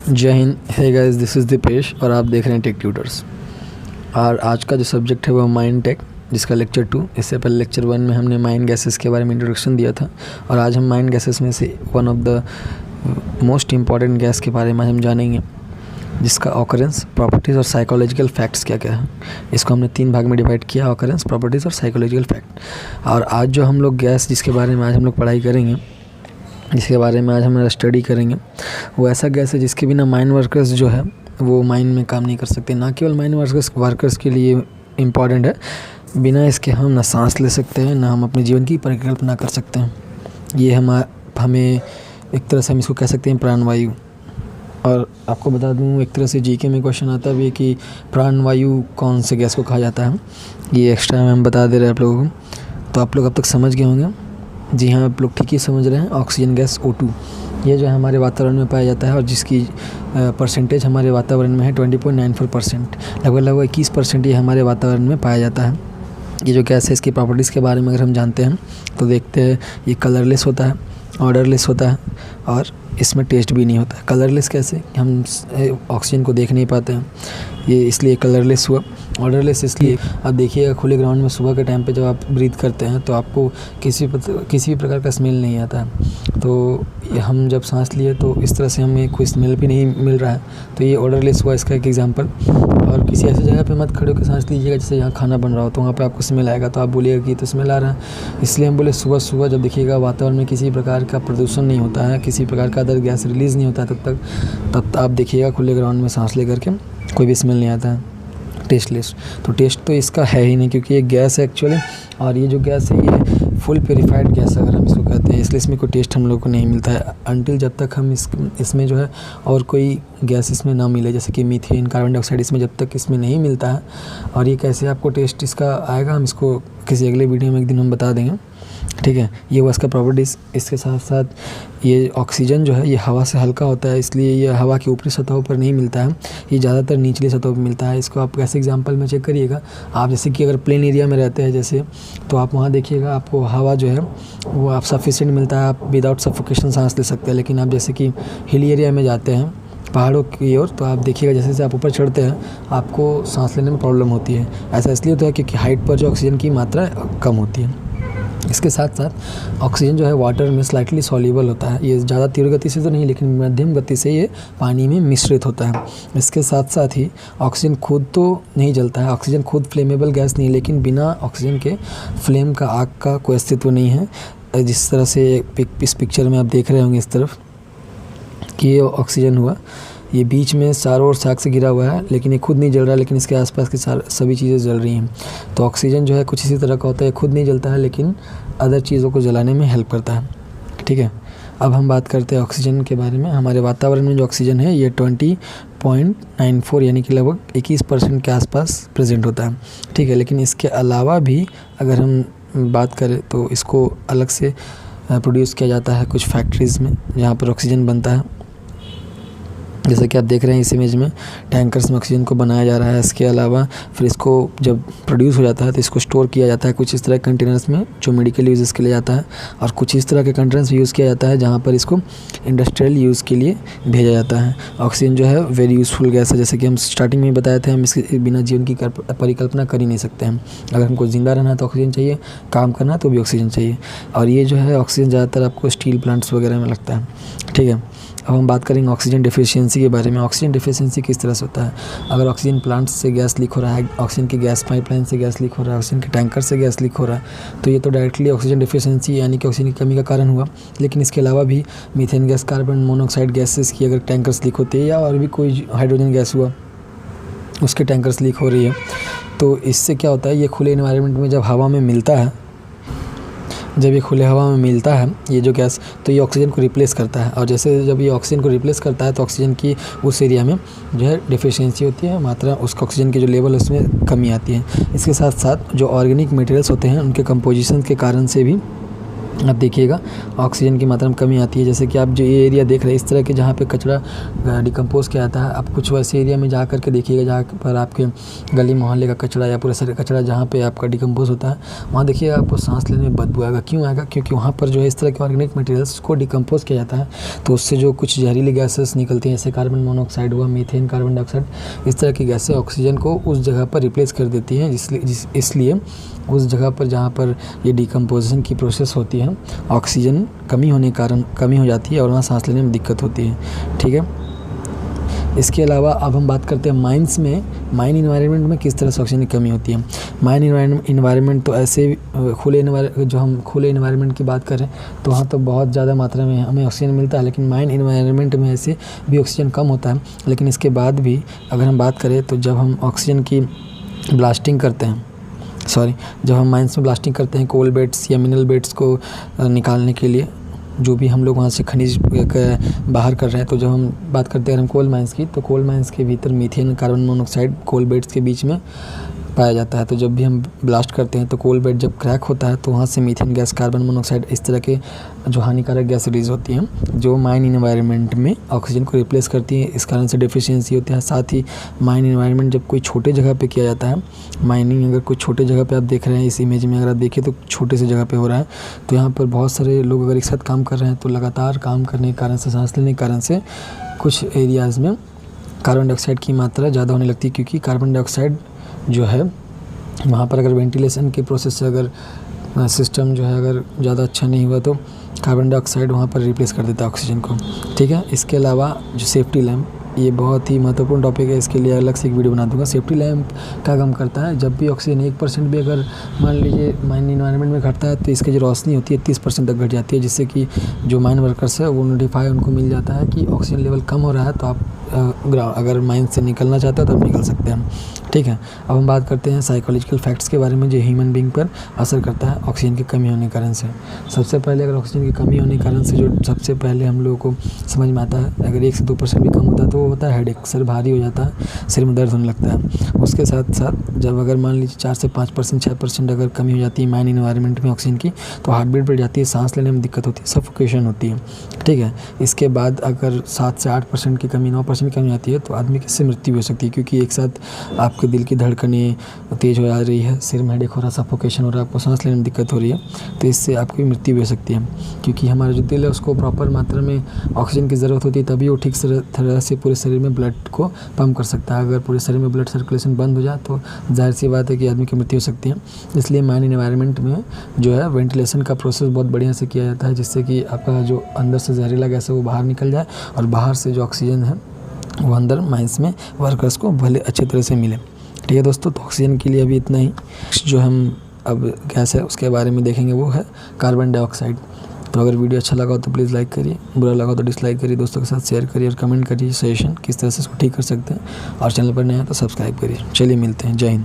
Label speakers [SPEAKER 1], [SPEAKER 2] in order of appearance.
[SPEAKER 1] जय हिंद। Hey guys, this is Deepesh और आप देख रहे हैं टेक ट्यूटर्स। और आज का जो सब्जेक्ट है वो माइंड टेक, जिसका लेक्चर 2। इससे पहले लेक्चर 1 में हमने माइंड गैसेस के बारे में इंट्रोडक्शन दिया था और आज हम माइंड गैसेस में से one of the most important gas के बारे में हम जानेंगे, जिसका ऑकरेंस, प्रॉपर्टीज़ और साइकोलॉजिकल फैक्ट्स क्या क्या है। इसको हमने 3 भाग में डिवाइड किया, ऑकरेंस, प्रॉपर्टीज़ और साइकोलॉजिकल फैक्ट। और आज जो हम लोग गैस जिसके बारे में आज हम लोग पढ़ाई करेंगे, जिसके बारे में आज हम स्टडी करेंगे, वो ऐसा गैस है जिसके बिना माइंड वर्कर्स जो है वो माइंड में काम नहीं कर सकते। ना केवल माइंड वर्कर्स के लिए इम्पॉर्टेंट है, बिना इसके हम ना सांस ले सकते हैं, ना हम अपने जीवन की परिकल्पना कर सकते हैं। ये हमें एक तरह से हम इसको कह सकते हैं प्राणवायु। और आपको बता दूं, एक तरह से जीके में क्वेश्चन आता भी है कि प्राणवायु कौन से गैस को कहा जाता है। ये एक्स्ट्रा में हम बता दे रहे हैं आप लोगों को, तो आप लोग अब तक समझ गए होंगे। जी हाँ, आप लोग ठीक ही समझ रहे हैं। ऑक्सीजन गैस O2 ये जो है हमारे वातावरण में पाया जाता है और जिसकी परसेंटेज हमारे वातावरण में है 20.94%। लगभग 21% ये हमारे वातावरण में पाया जाता है। ये जो गैस है, इसकी प्रॉपर्टीज़ के बारे में अगर हम जानते हैं तो देखते हैं, ये कलरलेस होता है, ऑर्डरलेस होता है और इसमें टेस्ट भी नहीं होता है। कलरलेस कैसे? हम ऑक्सीजन को देख नहीं पाते हैं, ये इसलिए कलरलेस हुआ। ऑर्डरलेस इसलिए, आप देखिएगा खुले ग्राउंड में सुबह के टाइम पे जब आप ब्रीथ करते हैं तो आपको किसी भी प्रकार का स्मेल नहीं आता है। तो हम जब सांस लिए तो इस तरह से हमें कोई स्मेल भी नहीं मिल रहा है, तो ये ऑर्डरलेस हुआ इसका एक एग्जांपल। और किसी ऐसी जगह पे मत खड़े होकर सांस लीजिएगा जैसे यहाँ खाना बन रहा हो, तो वहाँ पे आपको स्मेल आएगा, तो आप बोलिएगा कि तो स्मेल आ रहा है। इसलिए हम बोले सुबह सुबह जब देखिएगा वातावरण में किसी प्रकार का प्रदूषण नहीं होता है, किसी प्रकार का अदर गैस रिलीज़ नहीं होता है, तब आप देखिएगा खुले ग्राउंड में सांस ले करके कोई भी स्मेल नहीं आता है, टेस्टलेस। तो टेस्ट तो इसका है ही नहीं, क्योंकि ये गैस है एक्चुअली। और ये जो गैस है ये फुल प्योरीफाइड गैस अगर हम इसको कहते हैं, इसलिए इसमें कोई टेस्ट हम लोग को नहीं मिलता है अनटिल जब तक हम इसमें जो है और कोई गैस इसमें ना मिले, जैसे कि मीथेन, कार्बन डाइऑक्साइड, इसमें जब तक इसमें नहीं मिलता है। और ये कैसे आपको टेस्ट इसका आएगा, हम इसको किसी अगले वीडियो में एक दिन हम बता देंगे, ठीक है। ये हुआ इसका प्रॉपर्टीज़। इसके साथ साथ ये ऑक्सीजन जो है ये हवा से हल्का होता है, इसलिए ये हवा की ऊपरी सतहों पर नहीं मिलता है, ये ज़्यादातर निचली सतहों पर मिलता है। इसको आप कैसे एग्जांपल में चेक करिएगा। आप जैसे कि अगर प्लेन एरिया में रहते हैं जैसे, तो आप वहाँ देखिएगा आपको हवा जो है वो आप सफिशिएंट मिलता है, आप विदाउट सफोकेशन सांस ले सकते हैं। लेकिन आप जैसे कि हिल एरिया में जाते हैं पहाड़ों की ओर, तो आप देखिएगा जैसे जैसे आप ऊपर चढ़ते हैं आपको सांस लेने में प्रॉब्लम होती है। ऐसा इसलिए होता है क्योंकि हाइट पर जो ऑक्सीजन की मात्रा कम होती है। इसके साथ साथ ऑक्सीजन जो है वाटर में स्लाइटली सॉल्युबल होता है। ये ज़्यादा तीव्र गति से तो नहीं, लेकिन मध्यम गति से ये पानी में मिश्रित होता है। इसके साथ साथ ही ऑक्सीजन खुद तो नहीं जलता है, ऑक्सीजन खुद फ्लेमेबल गैस नहीं है, लेकिन बिना ऑक्सीजन के फ्लेम का, आग का कोई अस्तित्व नहीं है। जिस तरह से इस पिक्चर में आप देख रहे होंगे इस तरफ कि ये ऑक्सीजन हुआ, ये बीच में चारों ओर साग से घिरा हुआ है, लेकिन ये खुद नहीं जल रहा है, लेकिन इसके आसपास की सभी चीज़ें जल रही हैं। तो ऑक्सीजन जो है कुछ इसी तरह का होता है, खुद नहीं जलता है लेकिन अदर चीज़ों को जलाने में हेल्प करता है, ठीक है। अब हम बात करते हैं ऑक्सीजन के बारे में। हमारे वातावरण में जो ऑक्सीजन है ये 20.94 यानी कि लगभग 21% के आसपास प्रेजेंट होता है, ठीक है। लेकिन इसके अलावा भी अगर हम बात करें तो इसको अलग से प्रोड्यूस किया जाता है कुछ फैक्ट्रीज़ में, जहाँ पर ऑक्सीजन बनता है। जैसा कि आप देख रहे हैं इस इमेज में, टैंकर्स में ऑक्सीजन को बनाया जा रहा है। इसके अलावा फिर इसको जब प्रोड्यूस हो जाता है तो इसको स्टोर किया जाता है कुछ इस तरह के कंटेनर्स में जो मेडिकल यूज़ के लिए जाता है, और कुछ इस तरह के कंटेनर्स यूज़ किया जाता है जहाँ पर इसको इंडस्ट्रियल यूज़ के लिए भेजा जाता है। ऑक्सीजन जो है वेरी यूज़फुल गैस है, जैसे कि हम स्टार्टिंग में बताए थे, हम इसके बिना जीवन की परिकल्पना कर ही नहीं सकते हैं। अगर हमको ज़िंदा रहना है तो ऑक्सीजन चाहिए, काम करना है तो भी ऑक्सीजन चाहिए। और ये जो है ऑक्सीजन ज़्यादातर आपको स्टील प्लांट्स वगैरह में लगता है, ठीक है। अब हम बात करेंगे ऑक्सीजन डिफिशियंसी के बारे में। ऑक्सीजन डिफिशियंसी किस तरह से होता है? अगर ऑक्सीजन प्लांट से गैस लीक हो रहा है, ऑक्सीजन की गैस पाइपलाइन से गैस लीक हो रहा है, ऑक्सीजन के टैंकर से गैस लीक हो रहा है, तो ये तो डायरेक्टली ऑक्सीजन डिफिशियंसी यानी कि ऑक्सीजन की कमी का कारण हुआ। लेकिन इसके अलावा भी methane gas, carbon monoxide gases की अगर टैंकर्स लीक होती है, या और भी कोई हाइड्रोजन गैस हुआ उसके टैंकर्स लीक हो रही है, तो इससे क्या होता है, ये खुले इन्वायरमेंट में जब हवा में मिलता है, जब ये खुले हवा में मिलता है ये जो गैस, तो ये ऑक्सीजन को रिप्लेस करता है। और जैसे जब ये ऑक्सीजन को रिप्लेस करता है तो ऑक्सीजन की उस एरिया में जो है डिफिशियंसी होती है, मात्रा उसका ऑक्सीजन की जो लेवल है उसमें कमी आती है। इसके साथ साथ जो ऑर्गेनिक मटेरियल्स होते हैं उनके कंपोजिशन के कारण से भी अब देखिएगा ऑक्सीजन की मात्रा में कमी आती है। जैसे कि आप जो ये एरिया देख रहे हैं इस तरह के जहाँ पे कचरा डिकम्पोज किया जाता है, आप कुछ वैसे एरिया में जा कर के देखिएगा जहाँ पर आपके गली मोहल्ले का कचरा या पूरा सारा कचरा जहाँ पे आपका डिकम्पोज होता है, वहाँ देखिएगा आपको सांस लेने में बदबू आएगा। क्यों आएगा? क्योंकि वहाँ पर जो है इस तरह के ऑर्गेनिक मटेरियल्स को डिकम्पोज किया जाता है, तो उससे जो कुछ जहरीली गैसेस निकलती हैं, जैसे कार्बन मोनोऑक्साइड हुआ, मीथेन, कार्बन डाइऑक्साइड, इस तरह की गैसें ऑक्सीजन को उस जगह पर रिप्लेस कर देती हैं। इसलिए उस जगह पर जहाँ पर ये डिकम्पोजिशन की प्रोसेस होती है, ऑक्सीजन कमी होने के कारण कमी हो जाती है और वहाँ सांस लेने में दिक्कत होती है। ठीक है, इसके अलावा अब हम बात करते हैं माइंस में, माइन इन्वायरमेंट में किस तरह से ऑक्सीजन की कमी होती है। माइन इन्वायरमेंट तो ऐसे जो हम खुले इन्वायरमेंट की बात करें तो वहाँ तो बहुत ज़्यादा मात्रा में हमें ऑक्सीजन मिलता है, लेकिन माइन इन्वायरमेंट में ऐसे भी ऑक्सीजन कम होता है। लेकिन इसके बाद भी अगर हम बात करें तो जब हम ऑक्सीजन की ब्लास्टिंग करते हैं, जब हम माइंस में ब्लास्टिंग करते हैं कोल बेड्स या मिनरल बेड्स को निकालने के लिए, जो भी हम लोग वहाँ से खनिज बाहर कर रहे हैं, तो जब हम बात करते हैं हम कोल माइंस की, तो कोल माइंस के भीतर मीथेन, कार्बन मोनोऑक्साइड कोल बेड्स के बीच में पाया जाता है। तो जब भी हम ब्लास्ट करते हैं तो कोल बेड जब क्रैक होता है तो वहाँ से मीथेन गैस, कार्बन मोनोऑक्साइड, इस तरह के जो हानिकारक गैस रिलीज होती हैं जो माइन इन्वायरमेंट में ऑक्सीजन को रिप्लेस करती हैं। इस कारण से डेफिशिएंसी होती है। साथ ही माइन इन्वायरमेंट जब कोई छोटे जगह पे किया जाता है, माइनिंग अगर कोई छोटे जगह पे आप देख रहे हैं, इस इमेज में अगर आप देखिए तो छोटे से जगह पे हो रहा है, तो यहाँ पर बहुत सारे लोग अगर एक साथ काम कर रहे हैं तो लगातार काम करने के कारण से, सांस लेने के कारण से कुछ एरियाज़ में कार्बन डाइऑक्साइड की मात्रा ज़्यादा होने लगती है। क्योंकि कार्बन डाइऑक्साइड जो है वहाँ पर अगर वेंटिलेशन के प्रोसेस से अगर सिस्टम जो है अगर ज़्यादा अच्छा नहीं हुआ तो कार्बन डाइऑक्साइड वहाँ पर रिप्लेस कर देता है ऑक्सीजन को। ठीक है, इसके अलावा जो सेफ्टी लैम्प, ये बहुत ही महत्वपूर्ण टॉपिक है, इसके लिए अलग से एक वीडियो बना दूंगा। सेफ्टी लैम्प क्या काम करता है? जब भी ऑक्सीजन 1% भी अगर मान लीजिए माइन इन्वायरमेंट में घटता है तो इसकी जो रोशनी होती है 30% तक घट जाती है, जिससे कि जो माइन वर्कर्स है वो नोटिफाई उनको मिल जाता है कि ऑक्सीजन लेवल कम हो रहा है, तो आप अगर माइन से निकलना चाहते हो तो आप निकल सकते हैं। ठीक है, अब हम बात करते हैं साइकोलॉजिकल फैक्ट्स के बारे में जो ह्यूमन बीइंग पर असर करता है ऑक्सीजन की कमी होने के कारण से। सबसे पहले अगर ऑक्सीजन की कमी होने के कारण से जो सबसे पहले हम लोगों को समझ में आता है, अगर 1 से 2% भी कम होता है तो वो होता है हेडेक, सिर भारी हो जाता है, सिर में दर्द होने लगता है। उसके साथ साथ जब अगर मान लीजिए 4 से 5%, 6% अगर कमी हो जाती है माइन इन्वायरमेंट में ऑक्सीजन की, तो हार्ट बीट बढ़ जाती है, सांस लेने में दिक्कत होती है, सफोकेशन होती है। ठीक है, इसके बाद अगर 7 से 8% की कमी, 9% की कमी आती है तो आदमी की इससे मृत्यु भी हो सकती है। क्योंकि एक साथ आपके दिल की धड़कनें तेज़ हो जा रही है, सिर में हेडेक हो रहा है, सफोकेशन हो रहा है, आपको सांस लेने में दिक्कत हो रही है, तो इससे आपकी मृत्यु भी हो सकती है। क्योंकि हमारा जो दिल है उसको प्रॉपर मात्रा में ऑक्सीजन की ज़रूरत होती है, तभी वो ठीक तरह से पूरे शरीर में ब्लड को पंप कर सकता है। अगर पूरे शरीर में ब्लड सर्कुलेशन बंद हो जाए तो जाहिर सी बात है कि आदमी की मृत्यु हो सकती है। इसलिए माइन इन्वायरमेंट में जो है वेंटिलेशन का प्रोसेस बहुत बढ़िया से किया जाता है, जिससे कि आपका जो अंदर से जहरीला गैस है वो बाहर निकल जाए और बाहर से जो ऑक्सीजन है वो अंदर माइंस में वर्कर्स को भले अच्छे तरह से मिले। ठीक है दोस्तों, तो ऑक्सीजन के लिए अभी इतना ही। जो हम अब गैस है उसके बारे में देखेंगे वो है कार्बन डाइऑक्साइड। तो अगर वीडियो अच्छा लगा हो तो प्लीज़ लाइक करिए, बुरा लगा हो तो डिसलाइक करिए, दोस्तों के साथ शेयर करिए और कमेंट करिए सजेशन किस तरह से इसको ठीक कर सकते हैं। और चैनल पर नए हैं तो सब्सक्राइब करिए। चलिए मिलते हैं, जय हिंद।